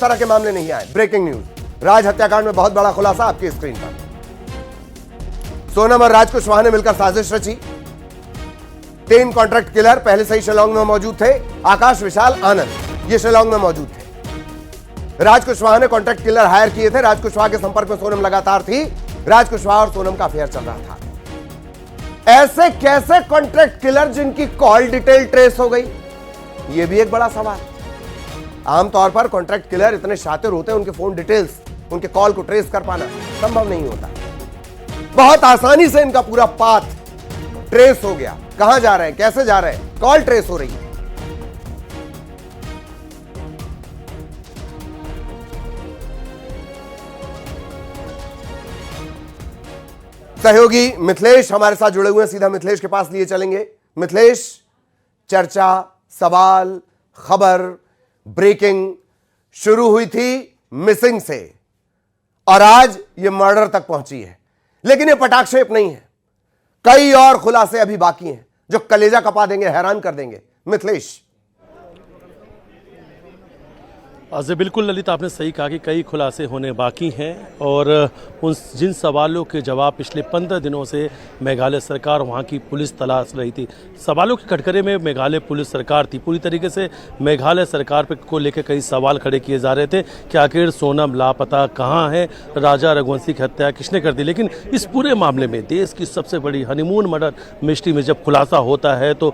तरह के मामले नहीं आए। ब्रेकिंग न्यूज, राज हत्याकांड में बहुत बड़ा खुलासा आपकी स्क्रीन पर। सोनम और राज कुशवाहा ने मिलकर साजिश रची। 3 कॉन्ट्रैक्ट किलर पहले से ही शिलांग में मौजूद थे। आकाश, विशाल, आनंद ये शिलांग में मौजूद थे। राज कुशवाहा ने कॉन्ट्रैक्ट किलर हायर किए थे। राज कुशवाहा के संपर्क में सोनम लगातार थी। राज कुशवाहा और सोनम का अफेयर चल रहा था। ऐसे कैसे कॉन्ट्रैक्ट किलर जिनकी कॉल डिटेल ट्रेस हो गई, यह भी एक बड़ा सवाल। आमतौर पर कॉन्ट्रैक्ट किलर इतने शातिर होते हैं, उनके फोन डिटेल्स, उनके कॉल को ट्रेस कर पाना संभव नहीं होता। बहुत आसानी से इनका पूरा पाथ ट्रेस हो गया। कहां जा रहे हैं, कैसे जा रहे हैं, कॉल ट्रेस हो रही है। सहयोगी मिथिलेश हमारे साथ जुड़े हुए हैं, सीधा मिथिलेश के पास लिए चलेंगे। मिथिलेश, चर्चा, सवाल, खबर, ब्रेकिंग शुरू हुई थी मिसिंग से और आज ये मर्डर तक पहुंची है। लेकिन ये पटाक्षेप नहीं है, कई और खुलासे अभी बाकी हैं जो कलेजा कपा देंगे, हैरान कर देंगे। मिथिलेश। बिल्कुल ललित, आपने सही कहा कि कई खुलासे होने बाकी हैं और उन जिन सवालों के जवाब पिछले 15 दिनों से मेघालय सरकार, वहाँ की पुलिस तलाश रही थी। सवालों के कटघरे में मेघालय पुलिस सरकार थी। पूरी तरीके से मेघालय सरकार को लेकर कई सवाल खड़े किए जा रहे थे कि आखिर सोनम लापता कहाँ है, राजा रघुवंशी की हत्या किसने कर दी। लेकिन इस पूरे मामले में देश की सबसे बड़ी हनीमून मर्डर मिस्ट्री में जब खुलासा होता है तो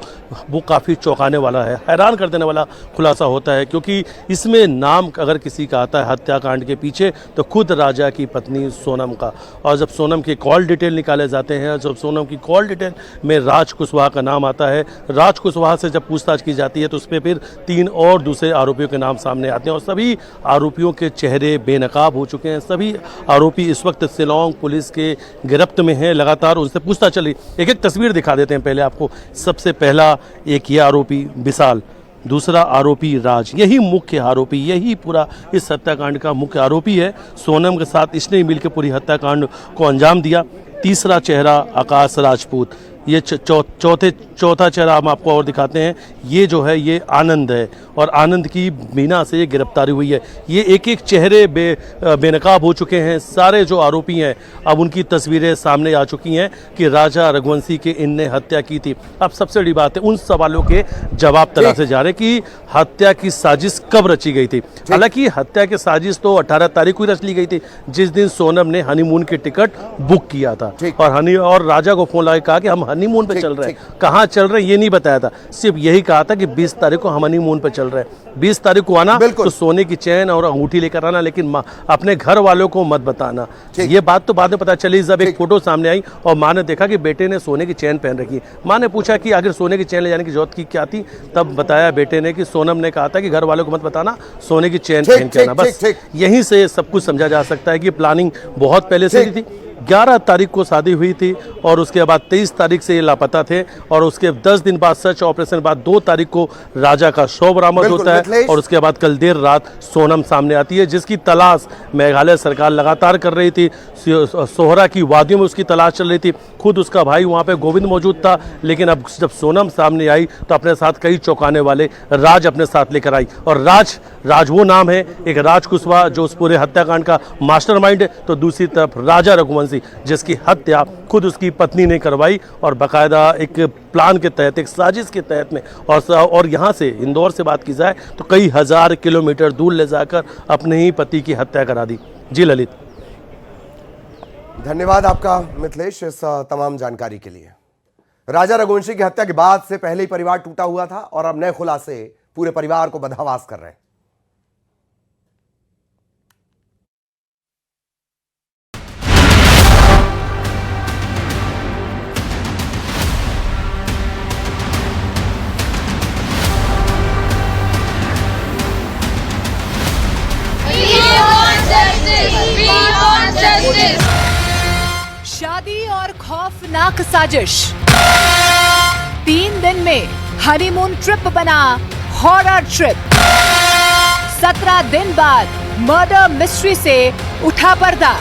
वो काफ़ी चौंकाने वाला है, हैरान कर देने वाला खुलासा होता है, क्योंकि इसमें नाम अगर किसी का आता है हत्याकांड के पीछे तो खुद राजा की पत्नी सोनम का। और जब सोनम के कॉल डिटेल निकाले जाते हैं, जब सोनम की कॉल डिटेल में राज कुशवाहा का नाम आता है, राज कुशवाहा से जब पूछताछ की जाती है तो उस पर फिर 3 और दूसरे आरोपियों के नाम सामने आते हैं और सभी आरोपियों के चेहरे बेनकाब हो चुके हैं। सभी आरोपी इस वक्त शिलांग पुलिस के गिरफ्त में हैं, लगातार उनसे पूछताछ चली। एक एक तस्वीर दिखा देते हैं पहले आपको। सबसे पहला एक ये आरोपी विशाल, दूसरा आरोपी राज, यही मुख्य आरोपी, यही पूरा इस हत्याकांड का मुख्य आरोपी है। सोनम के साथ इसने ही मिलकर पूरी हत्याकांड को अंजाम दिया। तीसरा चेहरा आकाश राजपूत, ये चौथा चेहरा हम आपको और दिखाते हैं। ये जो है ये आनंद है और आनंद की मीना से ये गिरफ्तारी हुई है। ये एक एक चेहरे बेनकाब हो चुके हैं। सारे जो आरोपी हैं अब उनकी तस्वीरें सामने आ चुकी हैं कि राजा रघुवंशी के इनने हत्या की थी। अब सबसे बड़ी बात है, उन सवालों के जवाब तलाशे जा रहे कि हत्या की साजिश कब रची गई थी। हालांकि हत्या की साजिश तो 18 तारीख को ही रच ली गई थी, जिस दिन सोनम ने हनीमून की टिकट बुक किया था और राजा को फोन लगा कहा कि हम हनीमून पे चल रहे हैं। कहाँ चल रहे हैं ये नहीं बताया था, सिर्फ यही कहा था कि 20 तारीख को हम हनीमून पे चल रहे हैं। 20 तारीख को आना तो सोने की चैन और अंगूठी लेकर आना, लेकिन अपने घर वालों को मत बताना। ये बात तो बाद में पता चली जब एक फोटो सामने आई और माँ ने देखा कि बेटे ने सोने की चैन पहन रखी। माँ ने पूछा कि अगर सोने की चैन ले जाने की जरूरत की क्या थी, तब बताया बेटे ने कि सोनम ने कहा था कि घर वालों को मत बताना, सोने की चैन पहन के आना। बस यहीं से सब कुछ समझा जा सकता है कि प्लानिंग बहुत पहले से थी। 11 तारीख को शादी हुई थी और उसके बाद 23 तारीख से ये लापता थे और उसके 10 दिन बाद सर्च ऑपरेशन बाद 2 तारीख को राजा का शव बरामद होता है और उसके बाद कल देर रात सोनम सामने आती है, जिसकी तलाश मेघालय सरकार लगातार कर रही थी। सोहरा की वादियों में उसकी तलाश चल रही थी। खुद उसका भाई वहाँ पे गोविंद मौजूद था, लेकिन अब जब सोनम सामने आई तो अपने साथ कई चौंकाने वाले राज अपने साथ लेकर आई। और राज वो नाम है, एक राज कुशवाहा जो उस पूरे हत्याकांड का मास्टरमाइंड है, तो दूसरी तरफ राजा रघुवंशी जिसकी हत्या खुद उसकी पत्नी ने करवाई और बाकायदा एक प्लान के तहत, एक साजिश के तहत में। और यहाँ से इंदौर से बात की जाए तो कई हजार किलोमीटर दूर ले जाकर अपने ही पति की हत्या करा दी। जी ललित, धन्यवाद आपका मिथिलेश इस तमाम जानकारी के लिए। राजा रघुवंशी की हत्या के बाद से पहले ही परिवार टूटा हुआ था और अब नए खुलासे पूरे परिवार को बदहवास कर रहे हैं। शादी और खौफनाक साजिश, 3 दिन में हनीमून ट्रिप बना हॉरर ट्रिप। 17 दिन बाद मर्डर मिस्ट्री से उठा पर्दा।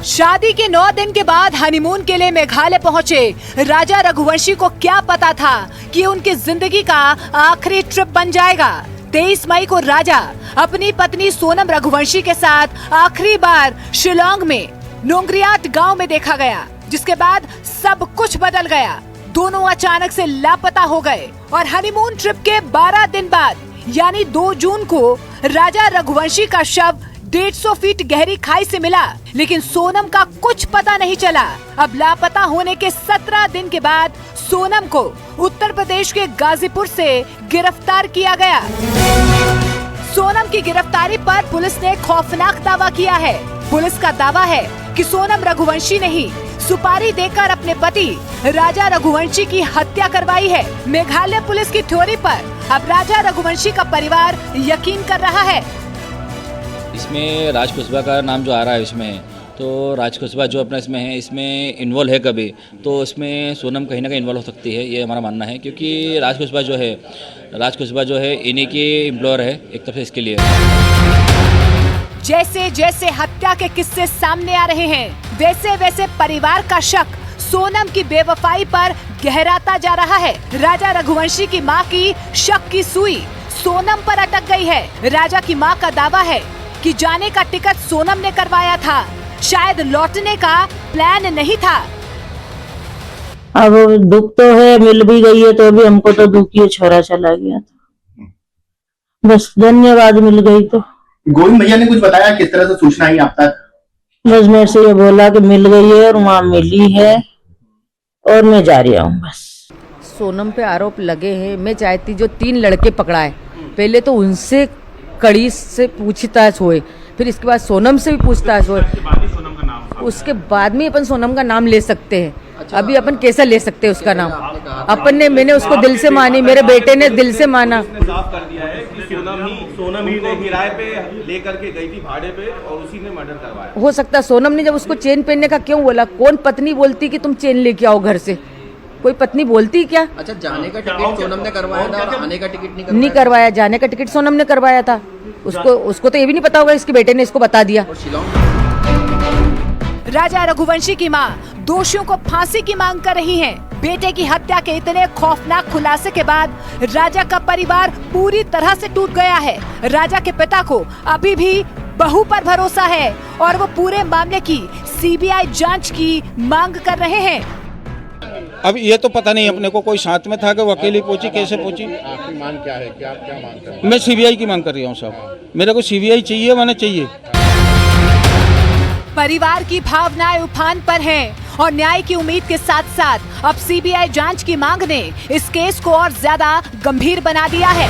शादी के 9 दिन के बाद हनीमून के लिए मेघालय पहुंचे राजा रघुवंशी को क्या पता था कि उनकी जिंदगी का आखिरी ट्रिप बन जाएगा। 23 मई को राजा अपनी पत्नी सोनम रघुवंशी के साथ आखिरी बार शिलोंग में नोंगरियाट गांव में देखा गया, जिसके बाद सब कुछ बदल गया। दोनों अचानक से लापता हो गए और हनीमून ट्रिप के 12 दिन बाद यानी 2 जून को राजा रघुवंशी का शव 150 फीट गहरी खाई से मिला, लेकिन सोनम का कुछ पता नहीं चला। अब लापता होने के 17 दिन के बाद सोनम को उत्तर प्रदेश के गाजीपुर से गिरफ्तार किया गया। सोनम की गिरफ्तारी पर पुलिस ने खौफनाक दावा किया है। पुलिस का दावा है कि सोनम रघुवंशी ने ही सुपारी देकर अपने पति राजा रघुवंशी की हत्या करवाई है। मेघालय पुलिस की थ्योरी पर अब राजा रघुवंशी का परिवार यकीन कर रहा है। इसमें राज कुशवाहा का नाम जो आ रहा है इसमें, तो राज कुशवाहा जो अपना इसमें इन्वॉल्व है कभी, तो इसमें सोनम कहीं ना कहीं इन्वॉल्व हो सकती है, ये हमारा मानना है। क्योंकि राज कुशवाहा जो है इन्हीं के एम्प्लॉयर है एक तरफ से इसके लिए। जैसे जैसे हत्या के किस्से सामने आ रहे हैं, वैसे वैसे परिवार का शक सोनम की बेवफाई पर गहराता जा रहा है। राजा रघुवंशी की मां की शक की सुई सोनम पर अटक गई है। राजा की मां का दावा है कि जाने का टिकट सोनम ने करवाया था, शायद लौटने का प्लान नहीं था। अब दुख तो है, मिल भी गई है तो भी हमको तो दुख ही, छोरा चला गया था। बस धन्यवाद, मिल गई तो। गोविंद भैया ने कुछ बताया किस तरह से सूचना आई आप तक? बस मेरे से ये बोला कि मिल गई है और वहाँ मिली है और मैं जा रही हूँ बस। सोनम पे आरोप लगे हैं। मैं चाहती जो 3 लड़के पकड़ाए, पहले तो उनसे कड़ी से पूछताछ होए, फिर इसके बाद सोनम से भी पूछताछ होए, उसके बाद में अपन सोनम का नाम ले सकते हैं। अभी अपन कैसा ले सकते हैं उसका नाम? मैंने उसको दिल से मानी, मेरे बेटे ने दिल से माना। साफ कर दिया है कि सोनम ही ने किराए पे लेकर के गई थी भाड़े पे और उसी ने मर्डर करवाया। हो सकता है सोनम ने जब उसको चेन पहनने का क्यों बोला? कौन पत्नी बोलती कि तुम चेन लेके आओ घर से? कोई पत्नी बोलती क्या? अच्छा, जाने का टिकट सोनम ने करवाया था और आने का टिकट नहीं करवाया। जाने का टिकट सोनम ने करवाया था। उसको तो ये भी नहीं पता होगा, इसके बेटे ने इसको बता दिया। राजा रघुवंशी की मां दोषियों को फांसी की मांग कर रही हैं। बेटे की हत्या के इतने खौफनाक खुलासे के बाद राजा का परिवार पूरी तरह से टूट गया है। राजा के पिता को अभी भी बहू पर भरोसा है और वो पूरे मामले की सीबीआई जांच की मांग कर रहे हैं। अब ये तो पता नहीं अपने को, कोई साथ में था कि वो अकेली पहुंची, कैसे पहुंची। आपकी मांग क्या है? क्या मांग कर रहे हैं? मैं सीबीआई की मांग कर रहा हूँ साहब, मेरे को सीबीआई चाहिए, मैंने चाहिए। परिवार की भावनाएं उफान पर हैं और न्याय की उम्मीद के साथ साथ अब सीबीआई जांच की मांग ने इस केस को और ज्यादा गंभीर बना दिया है।